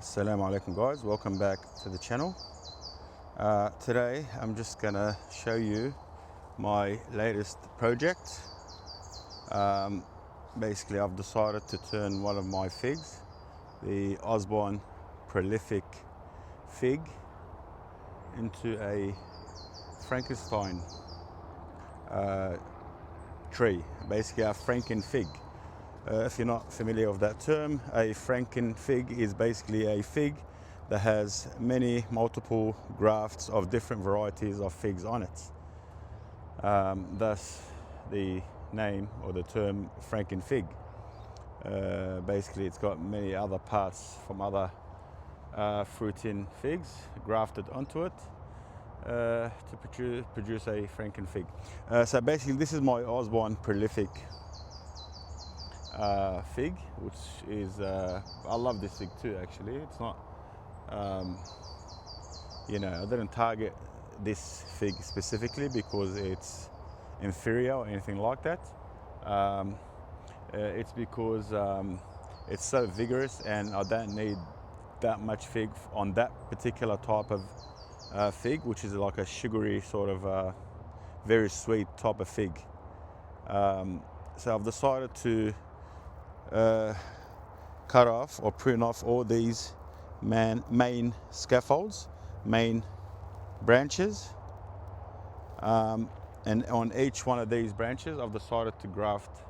Assalamu alaikum guys, welcome back to the channel. Today I'm just gonna show you my latest project. Basically I've decided to turn one of my figs, the Osborne prolific fig, into a Frankenstein tree, basically a Franken fig. If you're not familiar with that term, a Franken fig is basically a fig that has multiple grafts of different varieties of figs on it. Thus the name or the term Franken fig. Basically it's got many other parts from other fruiting figs grafted onto it to produce a Franken fig. So basically this is my Osborne prolific fig, which is I love this fig too actually. It's not I didn't target this fig specifically because it's inferior or anything like that. It's because it's so vigorous and I don't need that much fig on that particular type of fig, which is like a sugary sort of very sweet type of fig. So I've decided to cut off or prune off all these main scaffolds, main branches, and on each one of these branches I've decided to graft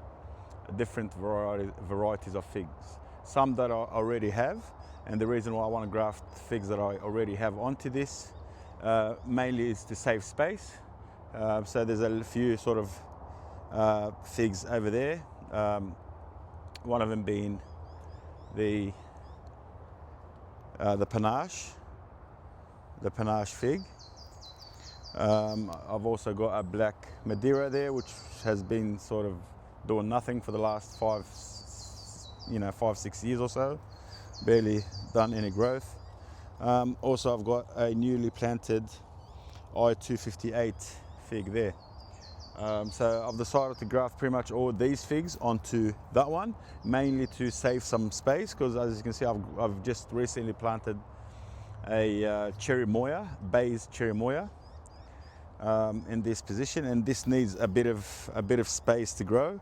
different varieties of figs, some that I already have. And the reason why I want to graft figs that I already have onto this mainly is to save space. So there's a few sort of figs over there, one of them being the panache fig. I've also got a Black Madeira there, which has been sort of doing nothing for the last 5-6 years or so, barely done any growth. Also I've got a newly planted I-258 fig there. So I've decided to graft pretty much all these figs onto that one, mainly to save some space, because as you can see I've just recently planted a cherry moya, based cherry moya, in this position, and this needs a bit of space to grow,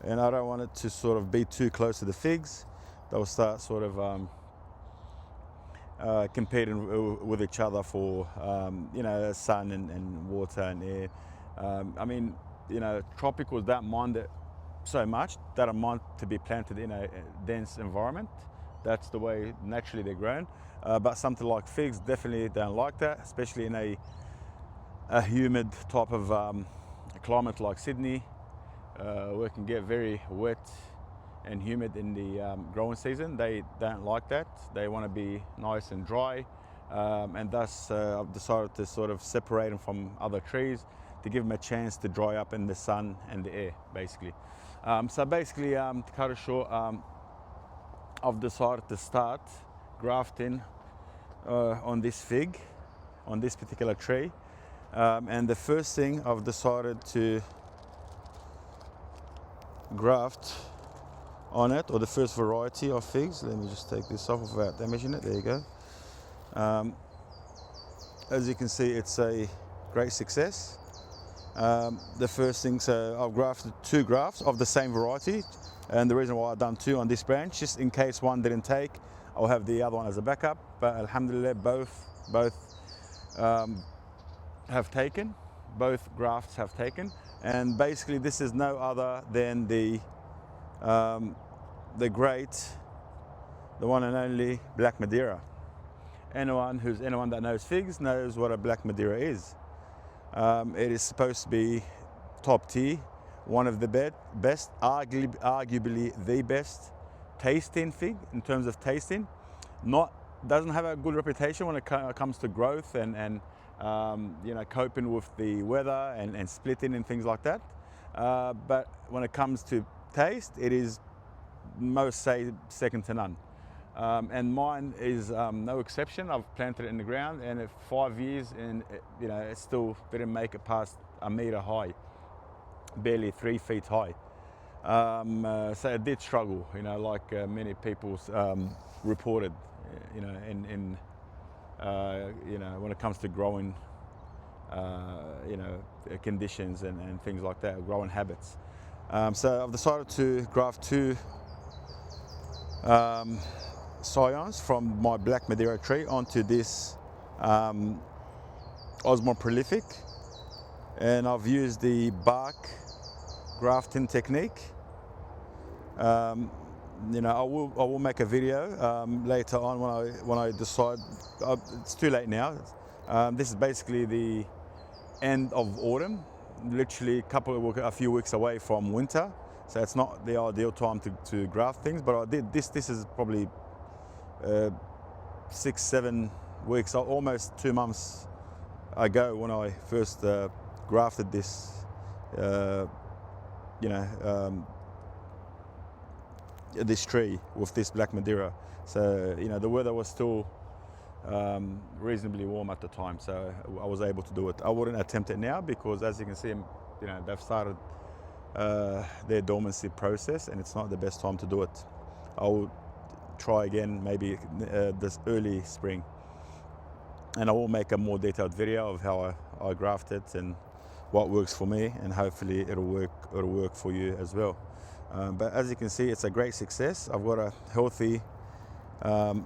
and I don't want it to sort of be too close to the figs. They'll start sort of competing with each other for sun and water and air. I mean, tropicals don't mind it so much. They don't mind to be planted in a dense environment. That's the way naturally they're grown. But something like figs definitely don't like that, especially in a humid type of climate like Sydney, where it can get very wet and humid in the growing season. They don't like that. They want to be nice and dry, and thus I've decided to sort of separate them from other trees to give them a chance to dry up in the sun and the air, basically. So basically, to cut it short, I've decided to start grafting on this fig, on this particular tree, and the first thing I've decided to graft on it, or the first variety of figs, let me just take this off without damaging it, there you go. As you can see, it's a great success. The first thing, so I've grafted 2 grafts of the same variety, and the reason why I've done 2 on this branch, just in case one didn't take, I'll have the other one as a backup. But alhamdulillah, both have taken, both grafts have taken, and basically this is no other than the one and only Black Madeira. Anyone that knows figs knows what a Black Madeira is. It is supposed to be top tier, one of the best, arguably the best tasting fig in terms of tasting. Doesn't have a good reputation when it comes to growth and coping with the weather and splitting and things like that. But when it comes to taste, it is most say second to none. And mine is no exception. I've planted it in the ground, and at 5 years, and it still didn't make it past a meter high, barely 3 feet high. So it did struggle, like many people reported. you know, you know, when it comes to growing, you know, conditions and things like that, growing habits. So I've decided to graft 2 scions from my Black Madeira tree onto this Osmo Prolific, and I've used the bark grafting technique. You know, I will make a video later on when I decide. It's too late now. This is basically the end of autumn, literally a few weeks away from winter, so it's not the ideal time to graft things. But I did this. This is probably 6-7 weeks, almost 2 months ago when I first grafted this. You know. This tree with this Black Madeira. So, you know, the weather was still reasonably warm at the time, so I was able to do it. I wouldn't attempt it now because, as you can see, you know, they've started their dormancy process, and it's not the best time to do it. I'll try again maybe this early spring, and I will make a more detailed video of how I graft it and what works for me, and hopefully it'll work for you as well. But as you can see, it's a great success. I've got a healthy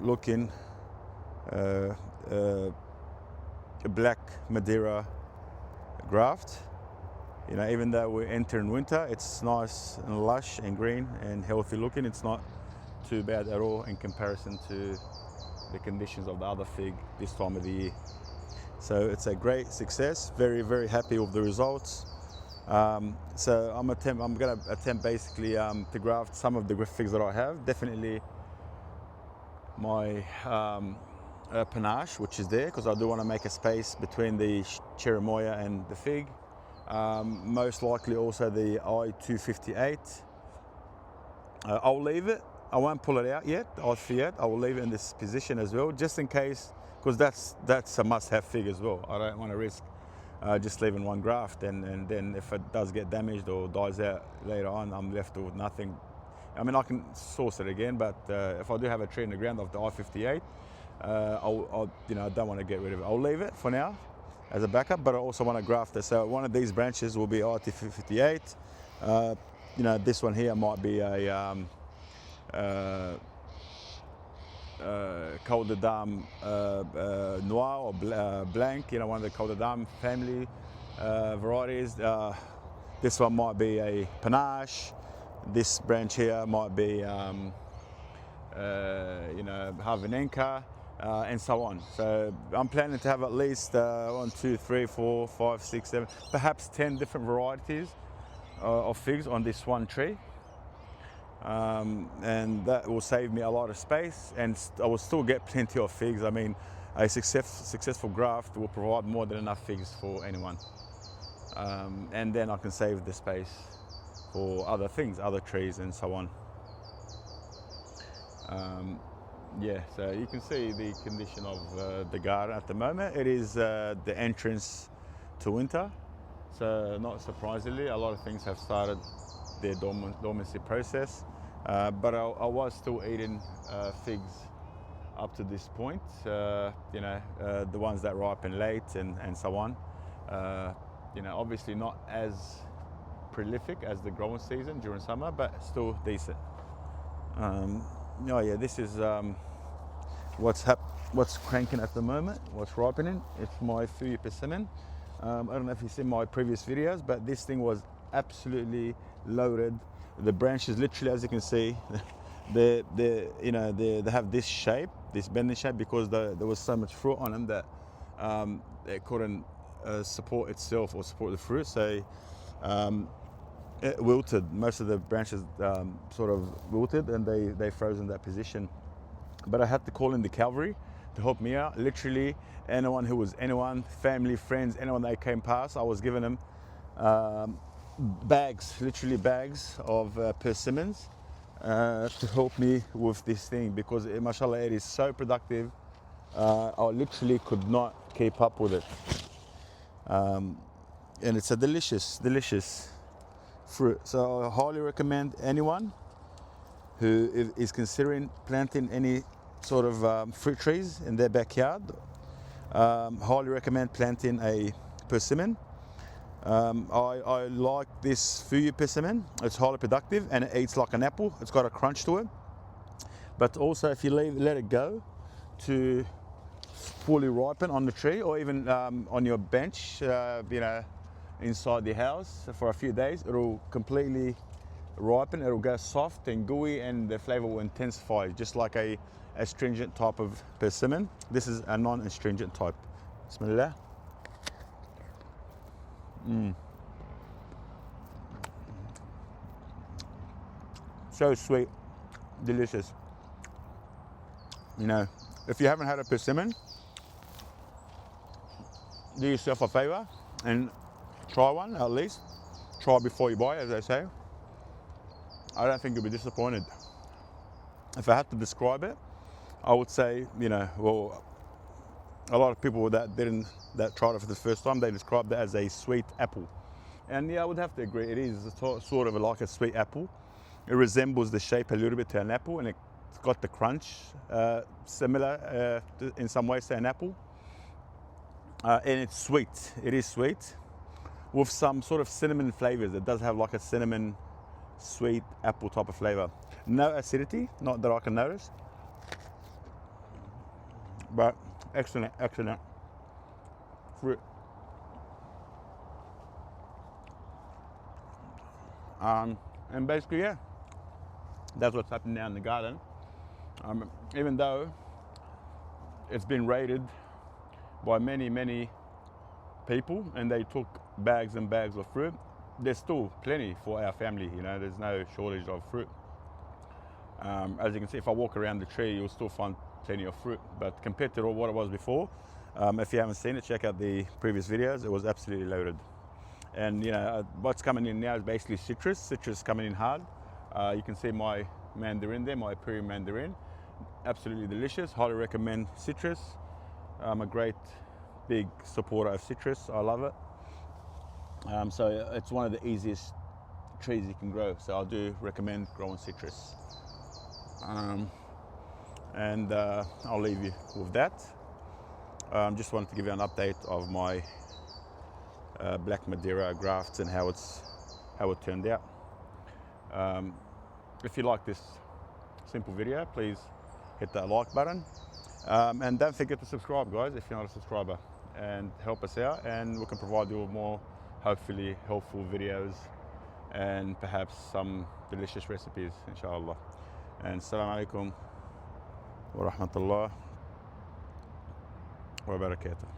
looking Black Madeira graft. You know, even though we're entering winter, it's nice and lush and green and healthy looking. It's not too bad at all in comparison to the conditions of the other fig this time of the year. So it's a great success. Very, very happy with the results. So I'm going to attempt basically to graft some of the figs that I have. Definitely my panache, which is there, because I do want to make a space between the cherimoya and the fig. Most likely also the I-258. I'll leave it. I won't pull it out yet. I will leave it in this position as well, just in case, because that's a must-have fig as well. I don't want to risk just leaving one graft, and then if it does get damaged or dies out later on, I'm left with nothing. I mean, I can source it again, but if I do have a tree in the ground of the I-58, you know, I don't want to get rid of it. I'll leave it for now as a backup, but I also want to graft it. So one of these branches will be I-258. You know, this one here might be a Col de Dame Noir or Blanc, you know, one of the Col de Dame family varieties. This one might be a Panache. This branch here might be, you know, Harmoniously, and so on. So I'm planning to have at least 1, 2, 3, 4, 5, 6, 7, perhaps 10 different varieties of figs on this one tree. And that will save me a lot of space, and I will still get plenty of figs. I mean, a successful graft will provide more than enough figs for anyone. And then I can save the space for other things, other trees and so on. Yeah, so you can see the condition of the garden at the moment. It is the entrance to winter, so not surprisingly, a lot of things have started their dormancy process. But I was still eating figs up to this point, you know, the ones that ripen late and so on. You know, obviously not as prolific as the growing season during summer, but still decent. Oh yeah, this is what's cranking at the moment, what's ripening. It's my Foodie persimmon. I don't know if you've seen my previous videos, but this thing was absolutely loaded. The branches, literally, as you can see, they have this shape, this bending shape, because there was so much fruit on them that it couldn't support itself or support the fruit. So it wilted. Most of the branches sort of wilted, and they froze in that position. But I had to call in the cavalry to help me out. Literally, anyone, family, friends, anyone that came past, I was giving them bags, literally bags of persimmons to help me with this thing, because mashallah, it is so productive. I literally could not keep up with it. And it's a delicious fruit. So I highly recommend anyone who is considering planting any sort of fruit trees in their backyard, highly recommend planting a persimmon. I like this Foodie persimmon. It's highly productive and it eats like an apple. It's got a crunch to it. But also if you let it go to fully ripen on the tree, or even on your bench, you know, inside the house for a few days, it'll completely ripen. It'll go soft and gooey, and the flavor will intensify, just like a astringent type of persimmon. This is a non-astringent type. Bismillah. So sweet, delicious. You know, if you haven't had a persimmon, do yourself a favor and try one at least. Try before you buy, as they say. I don't think you'll be disappointed. If I had to describe it, I would say, you know, well, a lot of people that tried it for the first time, they described it as a sweet apple. And yeah, I would have to agree, it is sort of like a sweet apple. It resembles the shape a little bit to an apple, and it's got the crunch, similar in some ways to an apple. And it's sweet, it is sweet, with some sort of cinnamon flavors. It does have like a cinnamon, sweet apple type of flavor. No acidity, not that I can notice. But excellent, excellent fruit. And basically, yeah, that's what's happening now in the garden. Even though it's been raided by many people and they took bags and bags of fruit, there's still plenty for our family. You know, there's no shortage of fruit. As you can see, if I walk around the tree, you'll still find plenty of fruit. But compared to what it was before, if you haven't seen it, check out the previous videos. It was absolutely loaded. And you know, what's coming in now is basically citrus coming in hard. You can see my mandarin there, my Imperial mandarin. Absolutely delicious. Highly recommend citrus. I'm a great big supporter of citrus. I love it. So it's one of the easiest trees you can grow. So I do recommend growing citrus. And I'll leave you with that. Just wanted to give you an update of my Black Madeira grafts and how it turned out. If you like this simple video, please hit that like button. And don't forget to subscribe, guys, if you're not a subscriber, and help us out, and we can provide you with more, hopefully, helpful videos and perhaps some delicious recipes, inshallah. And assalamu alaikum wa rahmatullah wa barakatuh.